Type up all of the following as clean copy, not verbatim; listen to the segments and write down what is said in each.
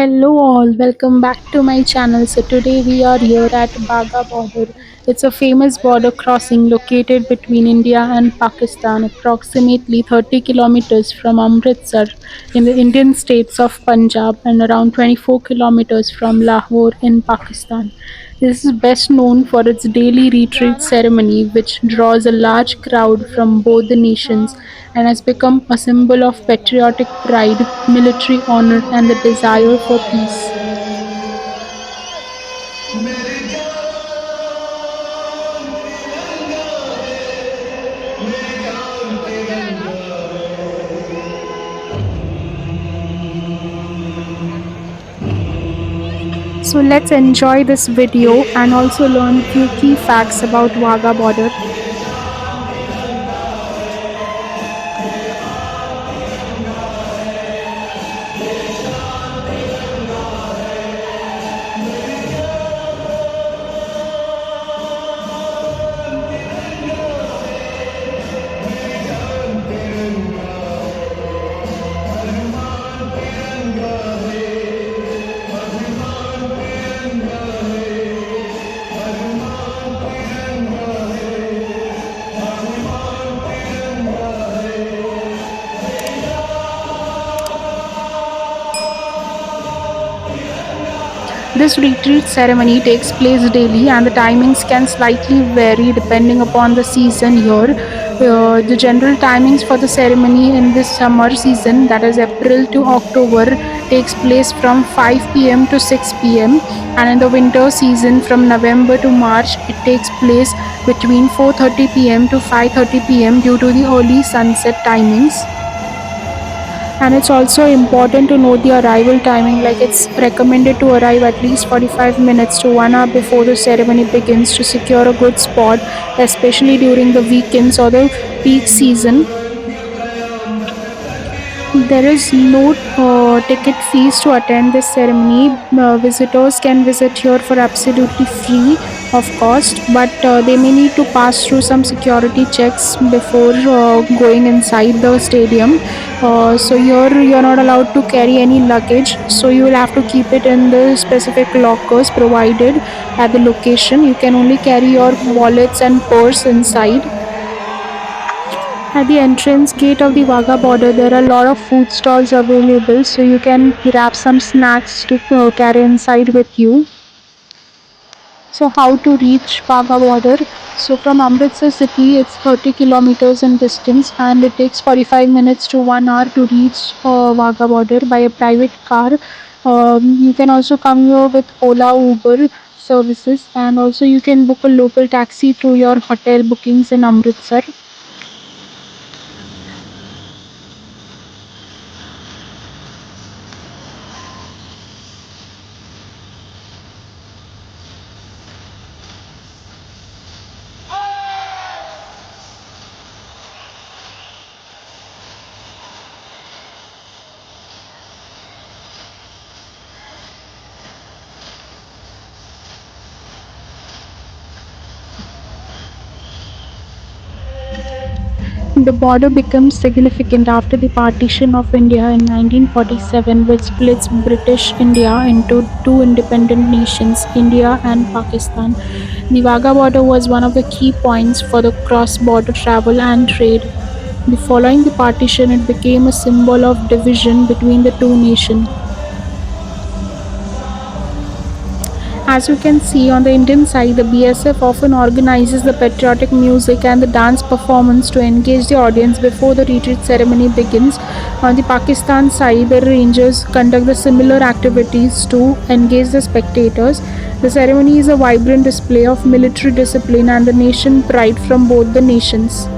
Hello all, welcome back to my channel. So today we are here at Wagah Border. It's a famous border crossing located between India and Pakistan, approximately 30 kilometers from Amritsar in the Indian states of Punjab and around 24 kilometers from Lahore in Pakistan. This is best known for its daily retreat ceremony, which draws a large crowd from both the nations and has become a symbol of patriotic pride, military honor, and the desire for peace. So let's enjoy this video and also learn few key facts about Wagah border. This retreat ceremony takes place daily and the timings can slightly vary depending upon the season here. The general timings for the ceremony in this summer season, that is April to October, takes place from 5 p.m. to 6 p.m. and in the winter season from November to March it takes place between 4:30 p.m. to 5:30 p.m. due to the early sunset timings. And it's also important to note the arrival timing, like it's recommended to arrive at least 45 minutes to 1 hour before the ceremony begins to secure a good spot, especially during the weekends or the peak season. There is no ticket fees to attend this ceremony. Visitors can visit here for absolutely free of cost, but they may need to pass through some security checks before going inside the stadium. So here you're not allowed to carry any luggage, so you will have to keep it in the specific lockers provided at the location. You can only carry your wallets and purse inside. At the entrance gate of the Wagah border, there are a lot of food stalls available, so you can grab some snacks to carry inside with you. So, how to reach Wagah border? So, from Amritsar city, it's 30 kilometers in distance, and it takes 45 minutes to 1 hour to reach Wagah border by a private car. You can also come here with Ola Uber services, and also you can book a local taxi through your hotel bookings in Amritsar. The border becomes significant after the partition of India in 1947, which splits British India into two independent nations, India and Pakistan. The Wagah border was one of the key points for the cross border travel and trade. Following the partition, it became a symbol of division between the two nations. As you can see on the Indian side, the BSF often organizes the patriotic music and the dance performance to engage the audience before the retreat ceremony begins. On the Pakistan side, the Rangers conduct the similar activities to engage the spectators. The ceremony is a vibrant display of military discipline and the nation pride from both the nations.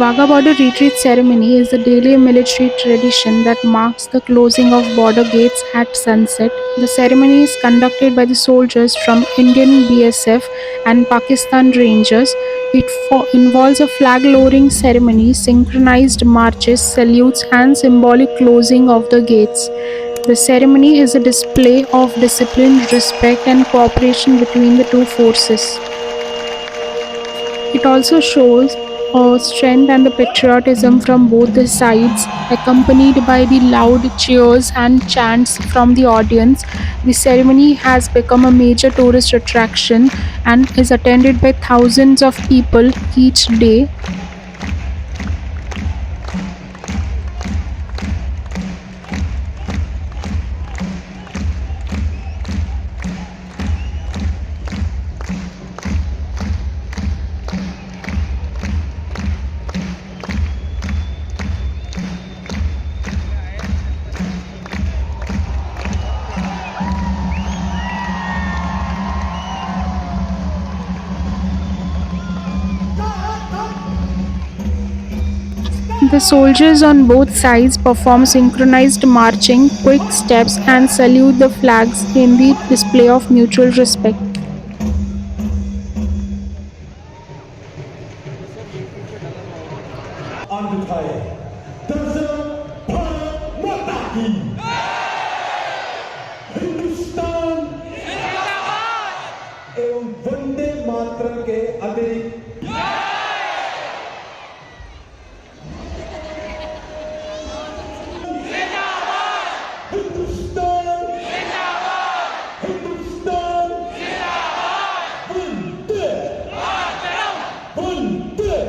Wagah Border Retreat Ceremony is the daily military tradition that marks the closing of border gates at sunset. The ceremony is conducted by the soldiers from Indian BSF and Pakistan Rangers. It involves a flag lowering ceremony, synchronized marches, salutes, and symbolic closing of the gates. The ceremony is a display of discipline, respect, and cooperation between the two forces. It also shows strength and the patriotism from both the sides, accompanied by the loud cheers and chants from the audience. The ceremony has become a major tourist attraction and is attended by thousands of people each day. The soldiers on both sides perform synchronized marching, quick steps, and salute the flags in the display of mutual respect. दिखाए दर्जन भारत माता की हिंदुस्तान एवं वंदे मातरम के अतिरिक्त हिंदुस्तान हिंदुस्तान वंदे वंदे वंदे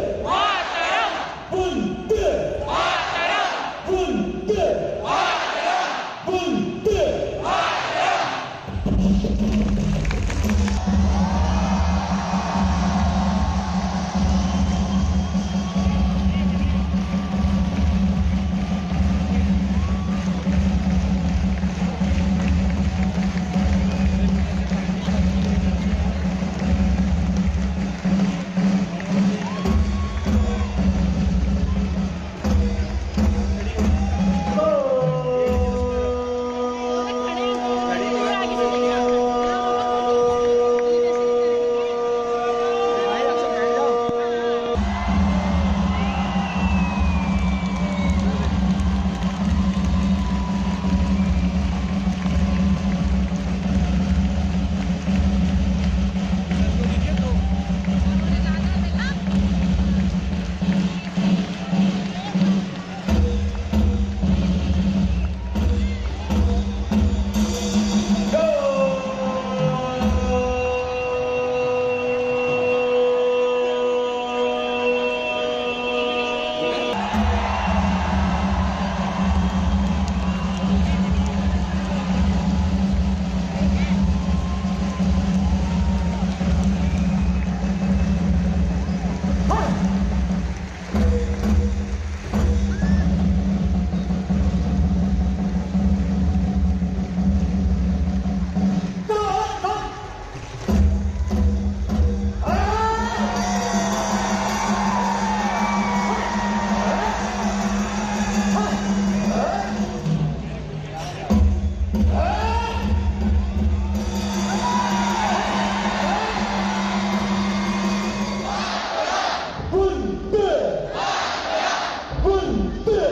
वंदे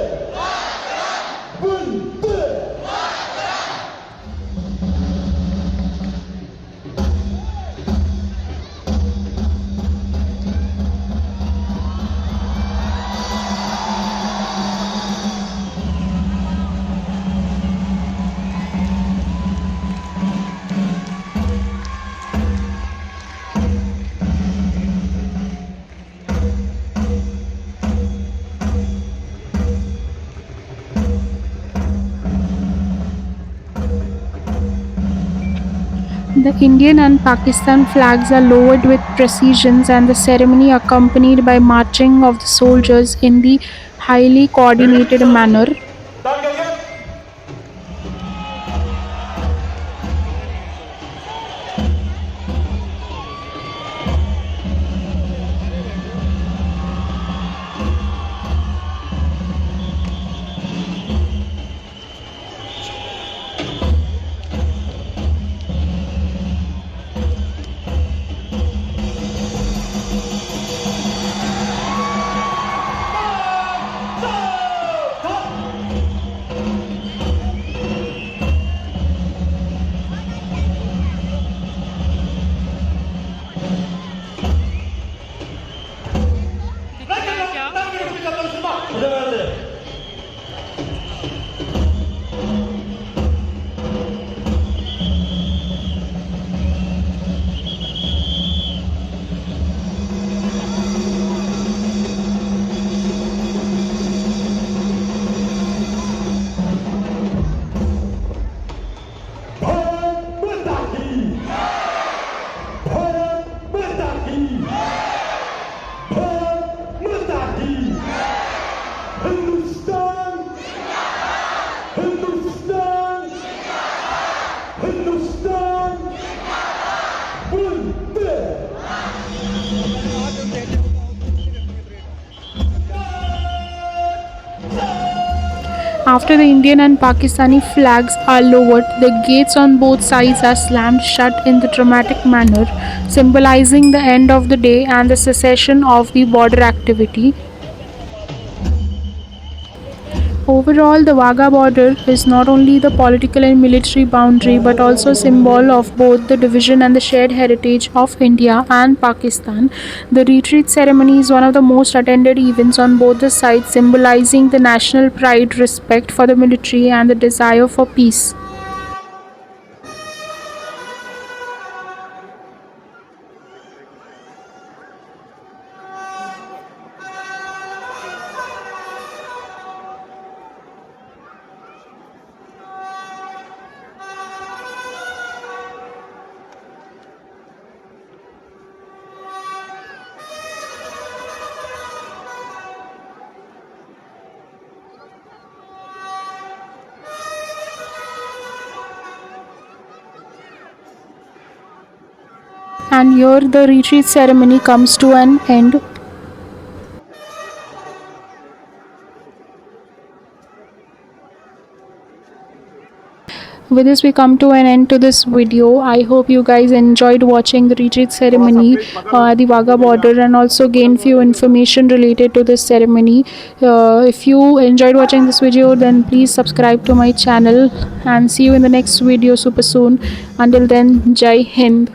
वंदे The Indian and Pakistan flags are lowered with precision and the ceremony accompanied by marching of the soldiers in the highly coordinated manner. After the Indian and Pakistani flags are lowered, the gates on both sides are slammed shut in the dramatic manner, symbolizing the end of the day and the cessation of the border activity. Overall, the Wagah border is not only the political and military boundary but also a symbol of both the division and the shared heritage of India and Pakistan. The retreat ceremony is one of the most attended events on both the sides, symbolizing the national pride, respect for the military, and the desire for peace. And here the retreat ceremony comes to an end. With this, we come to an end to this video. I hope you guys enjoyed watching the retreat ceremony at the Wagah border and also gained few information related to this ceremony. If you enjoyed watching this video, then please subscribe to my channel and see you in the next video super soon. Until then, Jai Hind.